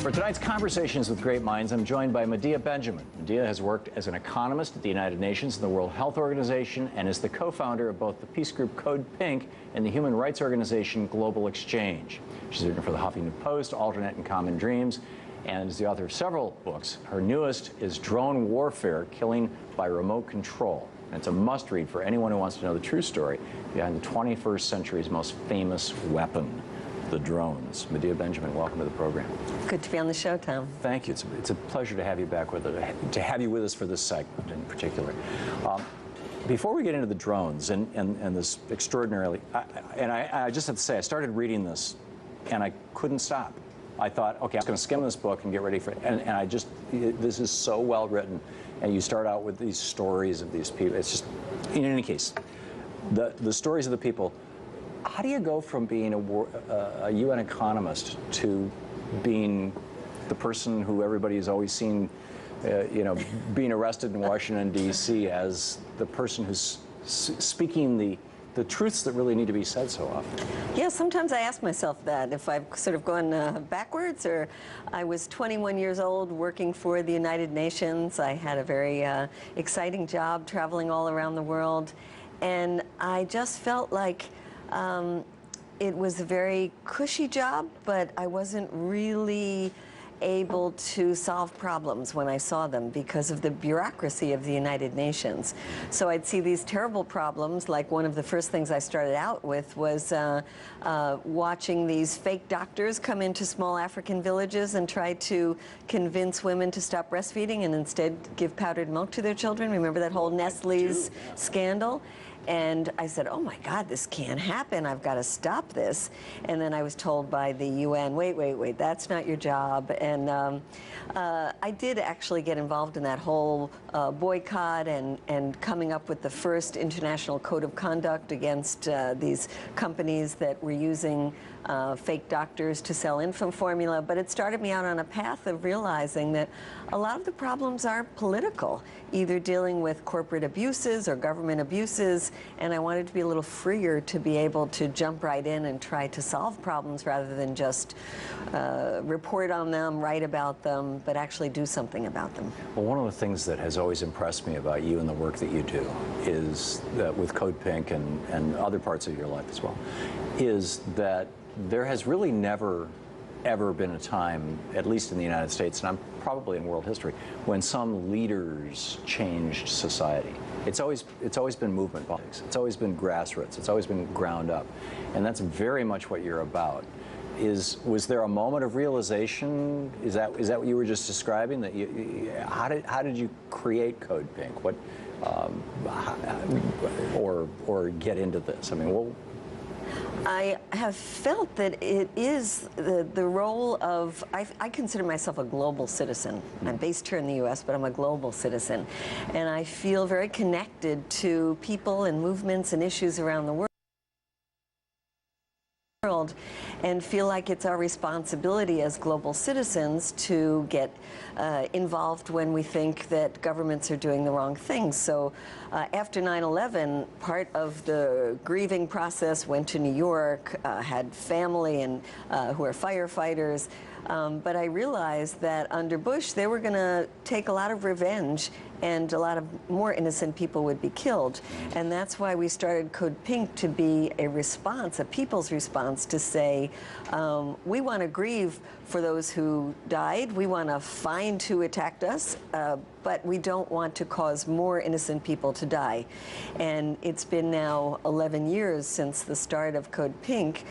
For tonight's Conversations with Great Minds, I'm joined by Medea Benjamin. Medea has worked as an economist at the United Nations and the World Health Organization and is the co-founder of both the peace group Code Pink and the human rights organization Global Exchange. She's written for the Huffington Post, Alternate and Common Dreams, and is the author of several books. Her newest is Drone Warfare, Killing by Remote Control. And it's a must-read for anyone who wants to know the true story behind the 21st century's most famous weapon, the drones. Medea Benjamin, welcome to the program. Good to be on the show, Tom. Thank you. It's a pleasure to have you back with us, to have you with us for this segment in particular. Before we get into the drones and this extraordinarily, I just have to say, I started reading this and I couldn't stop. I thought, okay, I'm going to skim this book and get ready for it. And this is so well written. And you start out with these stories of these people. It's just, in any case, the stories of the people. How do you go from being a UN economist to being the person who everybody has always seen, being arrested in Washington, D.C. as the person who's speaking the truths that really need to be said so often? Yeah, sometimes I ask myself that, if I've sort of gone backwards, or I was 21 years old working for the United Nations. I had a very exciting job traveling all around the world, and I just felt like it was a very cushy job, but I wasn't really able to solve problems when I saw them because of the bureaucracy of the United Nations. So I'd see these terrible problems, like one of the first things I started out with was watching these fake doctors come into small African villages and try to convince women to stop breastfeeding and instead give powdered milk to their children. Remember that whole Nestle's scandal? And I said, oh my God, this can't happen. I've got to stop this. And then I was told by the UN, wait, that's not your job. And I did actually get involved in that whole boycott and coming up with the first international code of conduct against these companies that were using fake doctors to sell infant formula. But it started me out on a path of realizing that a lot of the problems are political, either dealing with corporate abuses or government abuses. And I wanted to be a little freer to be able to jump right in and try to solve problems rather than just report on them, write about them, but actually do something about them. Well, one of the things that has always impressed me about you and the work that you do is that with Code Pink and other parts of your life as well, is that there has really never ever been a time, at least in the United States, and I'm probably in world history, when some leaders changed society. It's always been movement politics. It's always been grassroots. It's always been ground up, and that's very much what you're about. Was there a moment of realization? Is that what you were just describing? That how did you create Code Pink? What or get into this? I mean, I have felt that it is the role of, I consider myself a global citizen. I'm based here in the U.S., but I'm a global citizen. And I feel very connected to people and movements and issues around the world, and feel like it's our responsibility as global citizens to get involved when we think that governments are doing the wrong things. So after 9/11, part of the grieving process, went to New York, had family and who are firefighters, but I realized that under Bush they were going to take a lot of revenge and a lot of more innocent people would be killed. And that's why we started Code Pink, to be a response, a people's response, to say, we want to grieve for those who died, we want to find who attacked us, but we don't want to cause more innocent people to die. And it's been now 11 years since the start of Code Pink,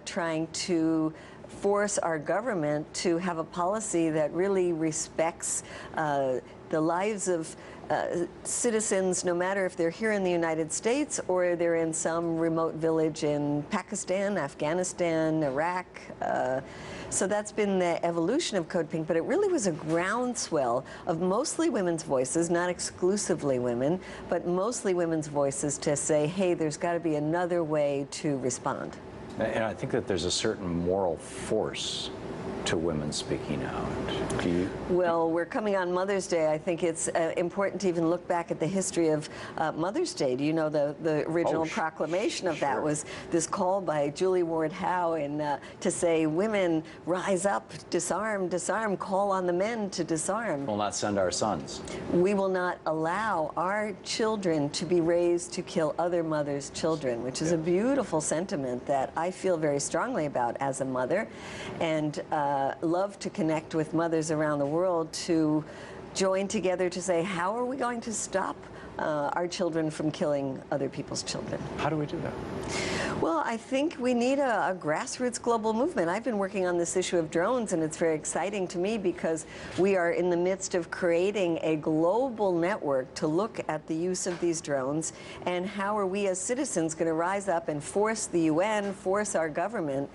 trying to force our government to have a policy that really respects the lives of citizens, no matter if they're here in the United States or they're in some remote village in Pakistan, Afghanistan, Iraq. So that's been the evolution of Code Pink, but it really was a groundswell of mostly women's voices, not exclusively women, but mostly women's voices, to say, hey, there's got to be another way to respond. And I think that there's a certain moral force to women speaking out? Do you? Well, we're coming on Mother's Day. I think it's important to even look back at the history of Mother's Day. Do you know the original proclamation of that was this call by Julie Ward Howe to say, women, rise up, disarm, disarm, call on the men to disarm. We'll not send our sons. We will not allow our children to be raised to kill other mothers' children, which is a beautiful sentiment that I feel very strongly about as a mother, and love to connect with mothers around the world to join together to say, how are we going to stop our children from killing other people's children? How do we do that? Well, I think we need a grassroots global movement. I've been working on this issue of drones, and it's very exciting to me because we are in the midst of creating a global network to look at the use of these drones and how are we as citizens going to rise up and force the UN, force our government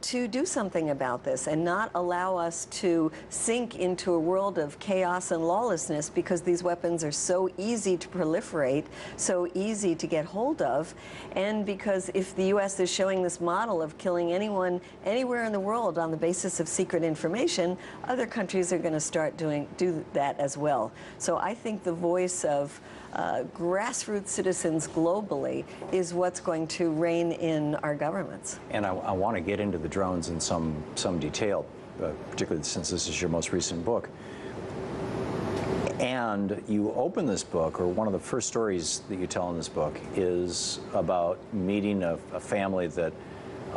to do something about this and not allow us to sink into a world of chaos and lawlessness, because these weapons are so easy to proliferate, so easy to get hold of, and because if the U.S. is showing this model of killing anyone anywhere in the world on the basis of secret information, other countries are going to do that as well. So I think the voice of grassroots citizens globally is what's going to rein in our governments. And I want to get into the drones in some detail, particularly since this is your most recent book. And you open this book, or one of the first stories that you tell in this book, is about meeting a family that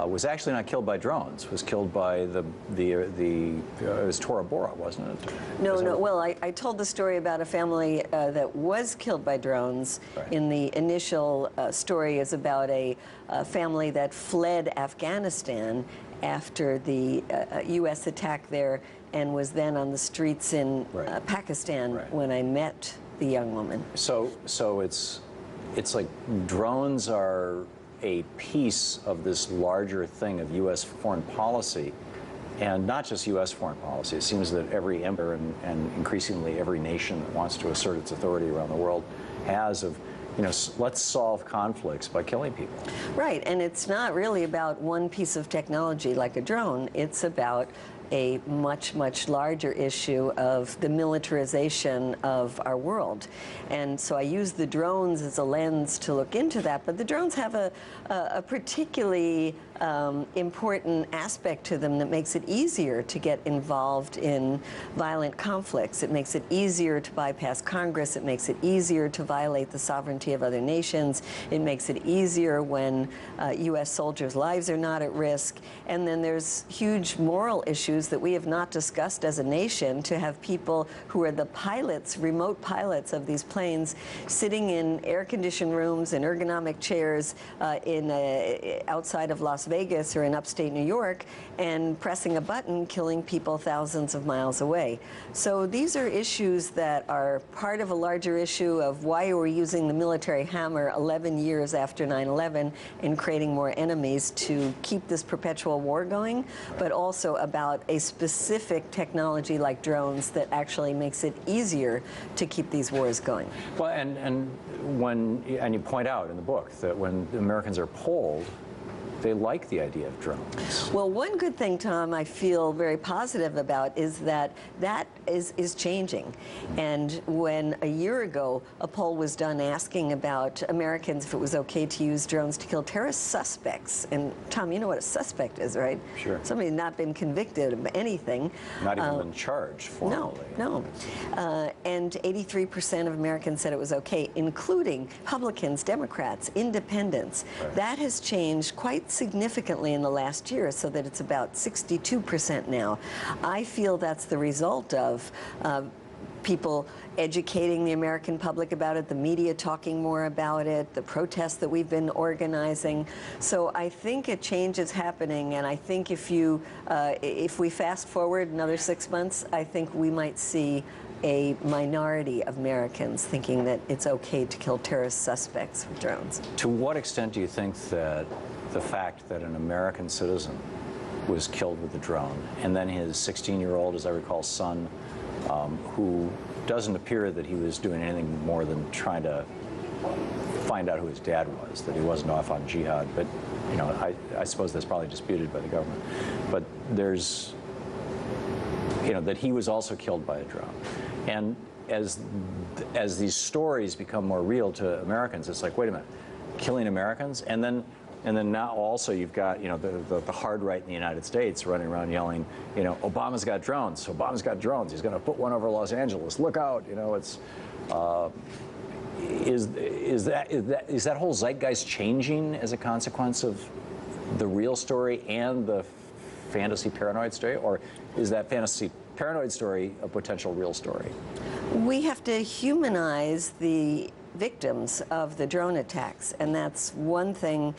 was actually not killed by drones, was killed by it was Tora Bora, wasn't it? No. Well, I told the story about a family that was killed by drones. Right. In the initial story is about a family that fled Afghanistan after the U.S. attack there, and was then on the streets in Pakistan when I met the young woman. So it's like drones are a piece of this larger thing of U.S. foreign policy, and not just U.S. foreign policy. It seems that every empire and increasingly every nation that wants to assert its authority around the world has of, let's solve conflicts by killing people. Right, and it's not really about one piece of technology like a drone. It's about a much, much larger issue of the militarization of our world. And so I use the drones as a lens to look into that, but the drones have a particularly important aspect to them that makes it easier to get involved in violent conflicts. It makes it easier to bypass Congress. It makes it easier to violate the sovereignty of other nations. It makes it easier when U.S. soldiers' lives are not at risk. And then there's huge moral issues that we have not discussed as a nation, to have people who are the pilots, remote pilots of these planes, sitting in air-conditioned rooms and ergonomic chairs outside of Las Vegas or in upstate New York, and pressing a button, killing people thousands of miles away. So these are issues that are part of a larger issue of why are we using the military hammer 11 years after 9/11 and creating more enemies to keep this perpetual war going, but also about a specific technology like drones that actually makes it easier to keep these wars going. Well, and you point out in the book that when Americans are polled, they like the idea of drones. Well, one good thing, Tom, I feel very positive about is that is changing. And when a year ago a poll was done asking about Americans if it was okay to use drones to kill terrorist suspects, and Tom, you know what a suspect is, right? Sure. Somebody not been convicted of anything. Not even been charged formally. No. And 83% of Americans said it was okay, including Republicans, Democrats, Independents. Right. That has changed quite significantly in the last year, so that it's about 62% now. I feel that's the result of people educating the American public about it, the media talking more about it, the protests that we've been organizing. So I think a change is happening, and I think if we fast forward another 6 months, I think we might see a minority of Americans thinking that it's okay to kill terrorist suspects with drones. To what extent do you think that the fact that an American citizen was killed with a drone, and then his 16-year-old, as I recall, son, who doesn't appear that he was doing anything more than trying to find out who his dad was, that he wasn't off on jihad, but I suppose that's probably disputed by the government. But there's that he was also killed by a drone. And as these stories become more real to Americans, it's like, wait a minute, killing Americans? And then now also you've got, the hard right in the United States running around yelling, Obama's got drones. Obama's got drones. He's going to put one over Los Angeles. Look out. It's is that whole zeitgeist changing as a consequence of the real story and the fantasy paranoid story, or is that fantasy paranoid story a potential real story? We have to humanize the victims of the drone attacks, and that's one thing,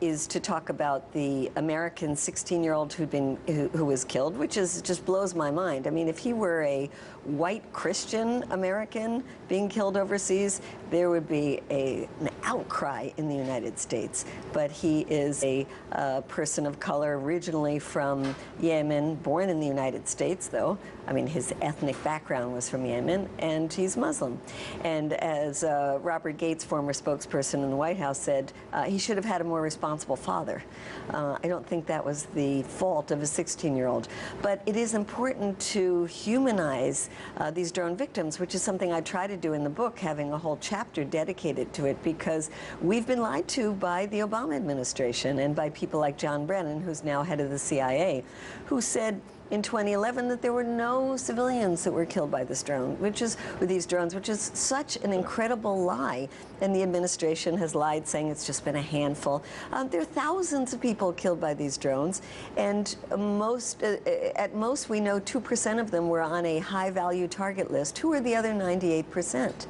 is to talk about the American 16-year-old who was killed, which just blows my mind. I mean, if he were a white Christian American being killed overseas, there would be an outcry in the United States. But he is a person of color, originally from Yemen, born in the United States, though. I mean, his ethnic background was from Yemen, and he's Muslim. And as Robert Gates, former spokesperson in the White House, said, he should have had a more responsible father. I don't think that was the fault of a 16-year-old. But it is important to humanize these drone victims, which is something I try to do in the book, having a whole chapter dedicated to it, because we've been lied to by the Obama administration and by people like John Brennan, who's now head of the CIA, who said in 2011 that there were no civilians that were killed by this drone, with these drones, which is such an incredible lie. And the administration has lied, saying it's just been a handful. There are thousands of people killed by these drones, and at most we know 2% of them were on a high-value target list. Who are the other 98%?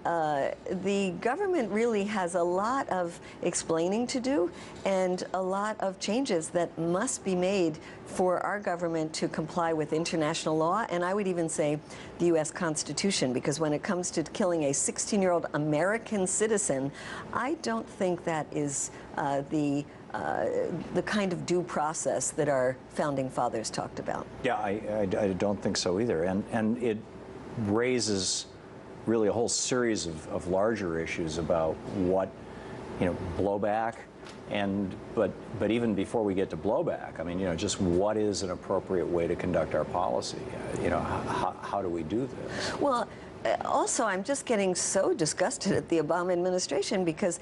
The government really has a lot of explaining to do and a lot of changes that must be made for our government to comply with international law, and I would even say the U.S. Constitution, because when it comes to killing a 16-year-old American citizen, I don't think that is the kind of due process that our founding fathers talked about. Yeah, I don't think so either, and it raises really a whole series of larger issues about what, blowback, but even before we get to blowback, I mean, just what is an appropriate way to conduct our policy? How do we do this? Well, also, I'm just getting so disgusted at the Obama administration because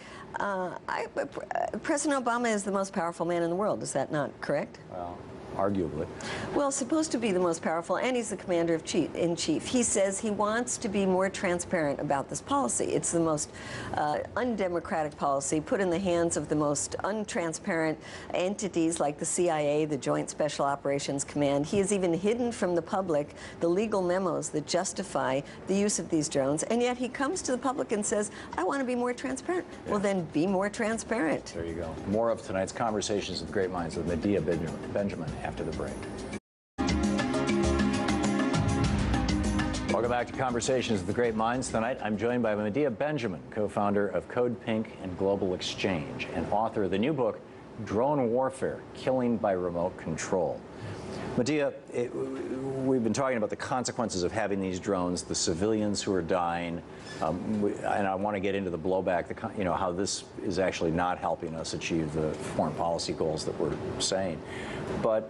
President Obama is the most powerful man in the world. Is that not correct? Well, arguably. Well, supposed to be the most powerful, and he's the commander-in-chief. He says he wants to be more transparent about this policy. It's the most undemocratic policy put in the hands of the most untransparent entities like the CIA, the Joint Special Operations Command. He has even hidden from the public the legal memos that justify the use of these drones, and yet he comes to the public and says, I want to be more transparent. Yeah. Well, then be more transparent. There you go. More of tonight's Conversations with Great Minds with Medea Benjamin after the break. Welcome back to Conversations with the Great Minds. Tonight, I'm joined by Medea Benjamin, co-founder of Code Pink and Global Exchange, and author of the new book, Drone Warfare, Killing by Remote Control. Medea, we've been talking about the consequences of having these drones, the civilians who are dying, and I want to get into the blowback, how this is actually not helping us achieve the foreign policy goals that we're saying. But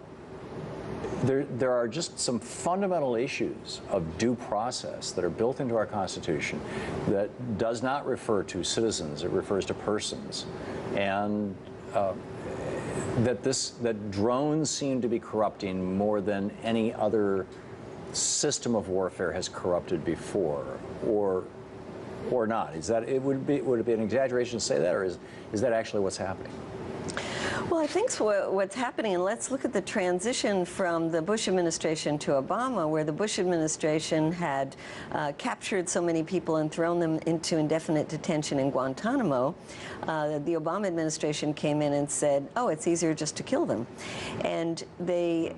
there are just some fundamental issues of due process that are built into our Constitution that does not refer to citizens, it refers to persons. And that drones seem to be corrupting more than any other system of warfare has corrupted before, or not. Would it be an exaggeration to say that, or is that actually what's happening? Well, I think what's happening, and let's look at the transition from the Bush administration to Obama, where the Bush administration had captured so many people and thrown them into indefinite detention in Guantanamo. The Obama administration came in and said, oh, it's easier just to kill them. And they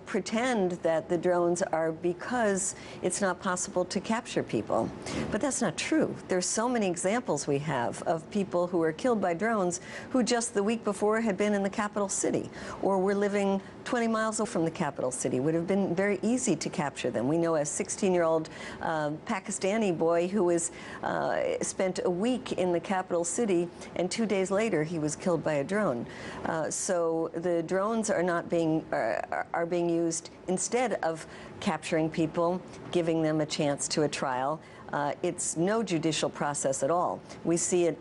pretend that the drones are because it's not possible to capture people. But that's not true. There's so many examples we have of people who were killed by drones who just the week before had been in the capital city, or were living 20 miles away from the capital city. It would have been very easy to capture them. We know a 16-year-old Pakistani boy who was spent a week in the capital city, and 2 days later he was killed by a drone. So the drones are not being are being used instead of capturing people, giving them a chance to a trial. It's no judicial process at all. We see it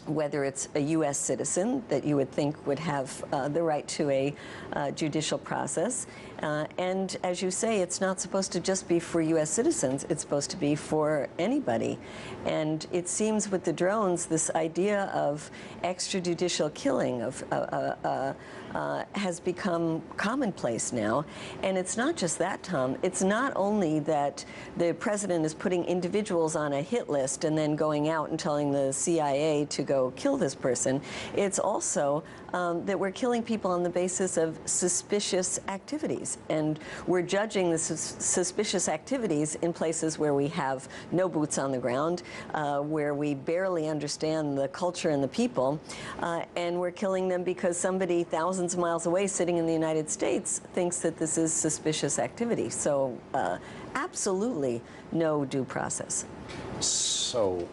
whether it's a U.S. citizen that you would think would have the right to a judicial process. And as you say, it's not supposed to just be for U.S. citizens. It's supposed to be for anybody. And it seems with the drones, this idea of extrajudicial killing has become commonplace now. And it's not just that, Tom. It's not only that the president is putting individuals on a hit list and then going out and telling the CIA to go kill this person. It's also that we're killing people on the basis of suspicious activities. And we're judging the suspicious activities in places where we have no boots on the ground, where we barely understand the culture and the people, and we're killing them because somebody thousands of miles away sitting in the United States thinks that this is suspicious activity. So absolutely no due process. So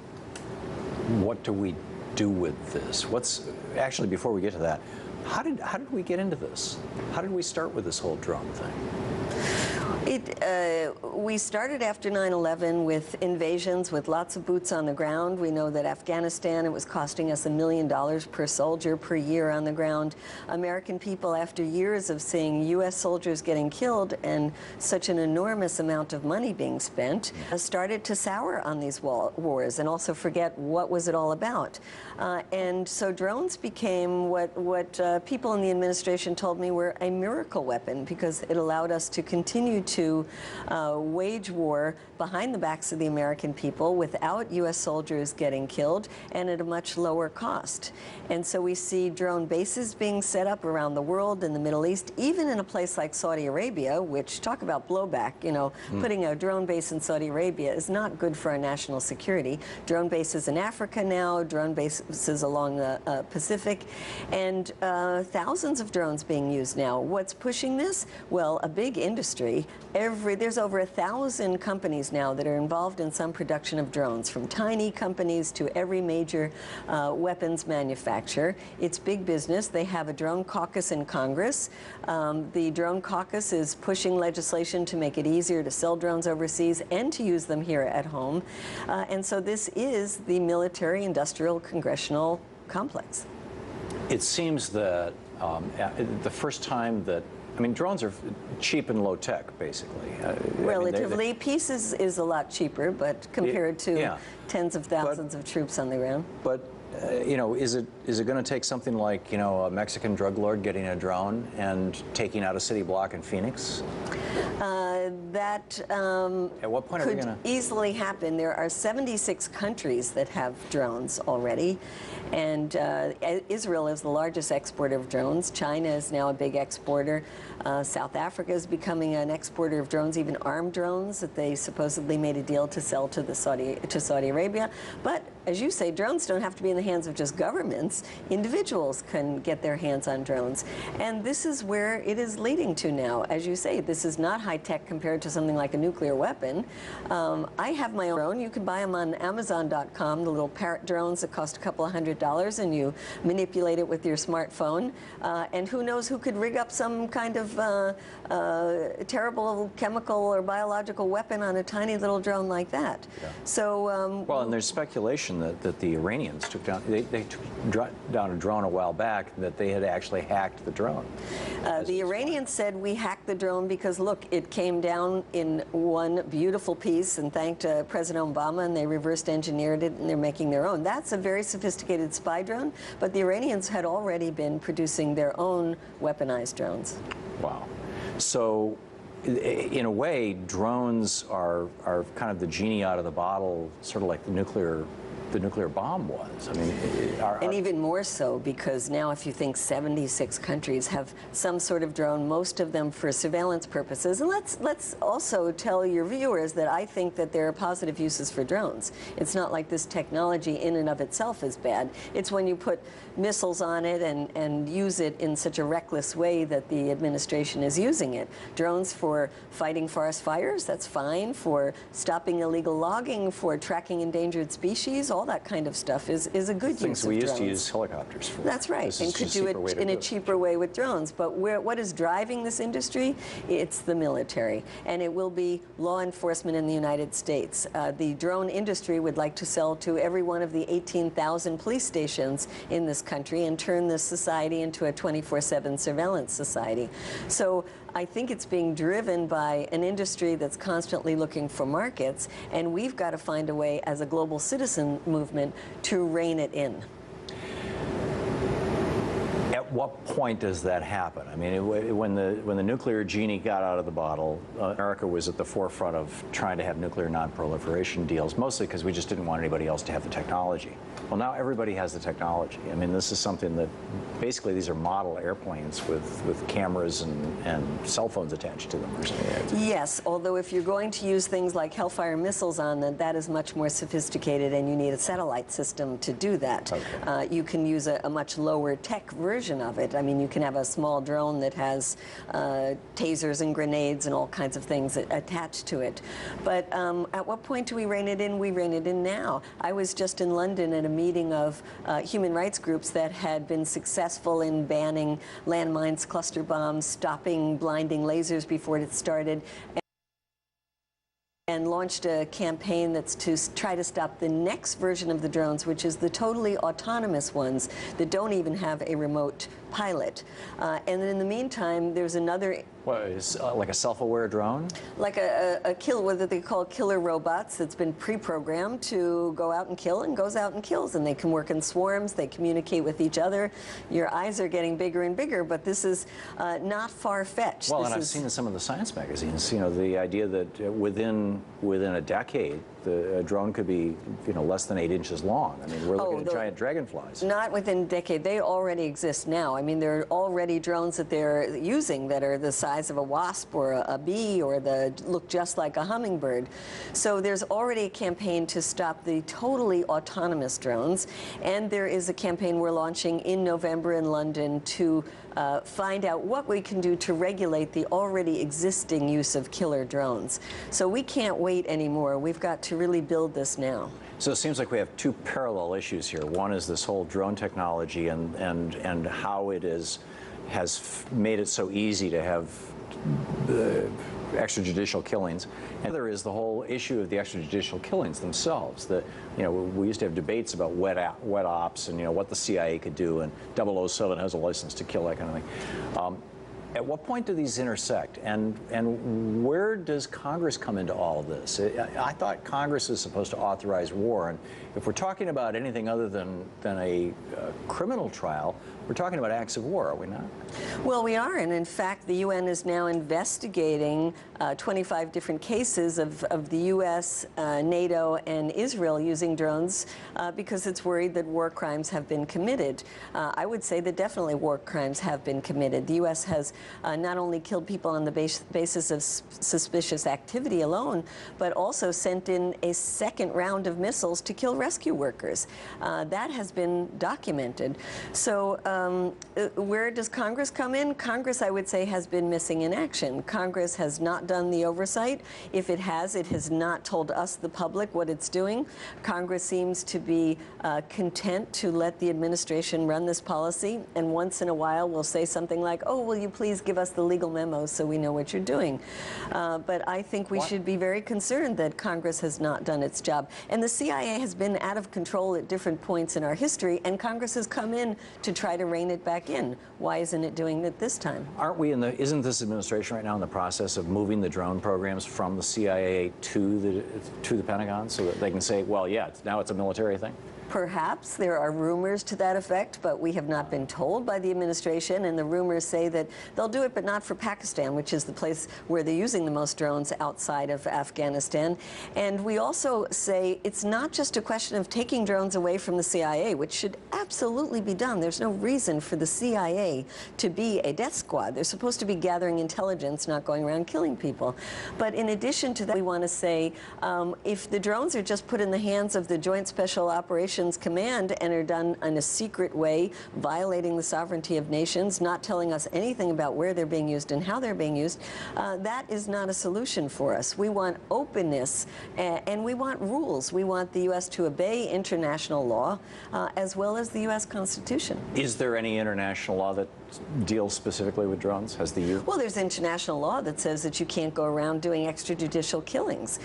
what do we do with this? Actually, before we get to that, how did we get into this? How did we start with this whole drone thing? We started after 9/11 with invasions with lots of boots on the ground. We know that Afghanistan, it was costing us $1 million per soldier per year on the ground. American people, after years of seeing U.S. soldiers getting killed and such an enormous amount of money being spent, started to sour on these wars and also forget what was it all about. And so drones became what people in the administration told me were a miracle weapon, because it allowed us to continue to wage war behind the backs of the American people without U.S. soldiers getting killed and at a much lower cost. And so we see drone bases being set up around the world, in the Middle East, even in a place like Saudi Arabia, which, talk about blowback, you know, putting a drone base in Saudi Arabia is not good for our national security. Drone bases in Africa now, drone bases along the Pacific, and thousands of drones being used now. What's pushing this? Well, a big industry. There's over 1,000 companies now that are involved in some production of drones, from tiny companies to every major weapons manufacturer. It's big business. They have a drone caucus in Congress. The drone caucus is pushing legislation to make it easier to sell drones overseas and to use them here at home. And so this is the military-industrial congressional complex. It seems that the first time that, I mean, drones are cheap and low tech, basically. Relatively. Peace is a lot cheaper, but compared to tens of thousands of troops on the ground. But, you know, is it going to take something like, you know, a Mexican drug lord getting a drone and taking out a city block in Phoenix? That At what point are we could going to easily happen. There are 76 countries that have drones already, and Israel is the largest exporter of drones. China is now a big exporter. South Africa is becoming an exporter of drones, even armed drones that they supposedly made a deal to sell to Saudi Arabia. But as you say, drones don't have to be in the hands of just governments. Individuals can get their hands on drones, and this is where it is leading to now. As you say, this is not high tech compared to something like a nuclear weapon. I have my own drone. You can buy them on Amazon.com, the little parrot drones that cost a couple of $100s, and you manipulate it with your smartphone. And who knows who could rig up some kind of terrible chemical or biological weapon on a tiny little drone like that. Yeah. So well, and there's speculation that the Iranians took down, they took down a drone a while back, that they had actually hacked the drone. The Iranians said we hacked the drone because, look, it came down in one beautiful piece and thanked President Obama, and they reversed engineered it, and they're making their own. That's a very sophisticated spy drone, but the Iranians had already been producing their own weaponized drones. Wow. So, in a way, drones are kind of the genie out of the bottle, sort of like the nuclear the nuclear bomb was. I mean, and even more so, because now if you think 76 countries have some sort of drone, most of them for surveillance purposes. And let's also tell your viewers that I think that there are positive uses for drones. It's not like this technology in and of itself is bad. It's when you put missiles on it and use it in such a reckless way that the administration is using it. Drones for fighting forest fires, that's fine. For stopping illegal logging, for tracking endangered species, all that kind of stuff is a good use of drones. Things we used to use helicopters for. That's right, and could do it in a cheaper way with drones. But what is driving this industry? It's the military, and it will be law enforcement in the United States. The drone industry would like to sell to every one of the 18,000 police stations in this country and turn this society into a 24/7 surveillance society. So I think it's being driven by an industry that's constantly looking for markets, and we've got to find a way as a global citizen movement to rein it in. At what point does that happen? I mean, when the nuclear genie got out of the bottle, America was at the forefront of trying to have nuclear non-proliferation deals, mostly because we just didn't want anybody else to have the technology. Well, now everybody has the technology. I mean, this is something that basically these are model airplanes with cameras and cell phones attached to them or something. Yes, although if you're going to use things like Hellfire missiles on them, that is much more sophisticated, and you need a satellite system to do that. Okay. You can use a much lower tech version of it. I mean, you can have a small drone that has tasers and grenades and all kinds of things attached to it. But at what point do we rein it in? We rein it in now. I was just in London at a meeting of human rights groups that had been successful in banning landmines, cluster bombs, stopping blinding lasers before it started, and launched a campaign that's to try to stop the next version of the drones, which is the totally autonomous ones that don't even have a remote pilot. And then in the meantime, there's another... What, is like a self-aware drone? Like a kill, what they call killer robots, that's been pre-programmed to go out and kill, and goes out and kills. And they can work in swarms, they communicate with each other. Your eyes are getting bigger and bigger, but this is not far-fetched. Well, and I've seen in some of the science magazines, you know, the idea that within a decade, the drone could be, you know, less than 8 inches long. I mean, we're looking at giant dragonflies. Not within a decade. They already exist now. I mean, there are already drones that they're using that are the size of a wasp or a bee, or look just like a hummingbird. So there's already a campaign to stop the totally autonomous drones, and there is a campaign we're launching in November in London to find out what we can do to regulate the already existing use of killer drones. So we can't wait anymore. We've got to really build this now. So it seems like we have two parallel issues here. One is this whole drone technology and how it has made it so easy to have extrajudicial killings. And the other is the whole issue of the extrajudicial killings themselves. That, you know, we used to have debates about wet ops and, you know, what the CIA could do, and 007 has a license to kill, that kind of thing. At what point do these intersect, and where does Congress come into all of this? I thought Congress is supposed to authorize war, and if we're talking about anything other than a criminal trial, we're talking about acts of war, are we not? Well, we are, and in fact, the UN is now investigating 25 different cases of the U.S., NATO, and Israel using drones because it's worried that war crimes have been committed. I would say that definitely war crimes have been committed. The U.S. has not only killed people on the basis of suspicious activity alone, but also sent in a second round of missiles to kill rescue workers. That has been documented. So where does Congress come in? Congress, I would say, has been missing in action. Congress has not done the oversight. If it has not told us, the public, what it's doing. Congress seems to be content to let the administration run this policy, and once in a while will say something like, oh, will you please give us the legal memos so we know what you're doing? But I think we should be very concerned that Congress has not done its job. And the CIA has been out of control at different points in our history, and Congress has come in to try to rein it back in. Why isn't it doing it this time? Isn't this administration right now in the process of moving the drone programs from the CIA to the Pentagon so that they can say, well, yeah, now it's a military thing? Perhaps there are rumors to that effect, but we have not been told by the administration, and the rumors say that they'll do it, but not for Pakistan, which is the place where they're using the most drones outside of Afghanistan. And we also say it's not just a question of taking drones away from the CIA, which should absolutely be done. There's no reason for the CIA to be a death squad. They're supposed to be gathering intelligence, not going around killing people. But in addition to that, we want to say if the drones are just put in the hands of the Joint Special Operations Command and are done in a secret way, violating the sovereignty of nations, not telling us anything about where they're being used and how they're being used, that is not a solution for us. We want openness and we want rules. We want the U.S. to obey international law as well as the U.S. Constitution. Is there any international law that deals specifically with drones? Has the U? Well, there's international law that says that you can't go around doing extrajudicial killings.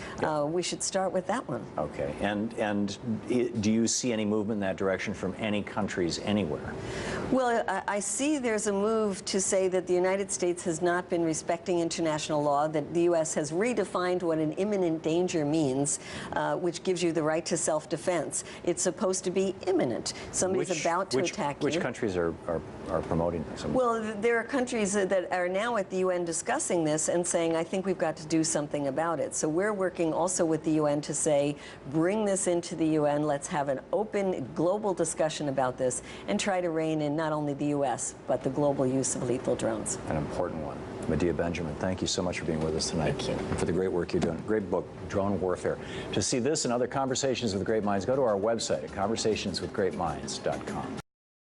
We should start with that one. Okay. And do you see any movement in that direction from any countries anywhere? Well, I see there's a move to say that the United States has not been respecting international law, that the U.S. has redefined what an imminent danger means, which gives you the right to self-defense. It's supposed to be imminent. Somebody's about to attack you. Which countries are promoting this? Well, there are countries that are now at the UN discussing this and saying, I think we've got to do something about it. So we're working also with the UN to say, bring this into the UN, let's have an open global discussion about this and try to rein in not only the US, but the global use of lethal drones. An important one. Medea Benjamin, thank you so much for being with us tonight. Thank you. And for the great work you're doing. Great book, Drone Warfare. To see this and other Conversations with Great Minds, go to our website at conversationswithgreatminds.com.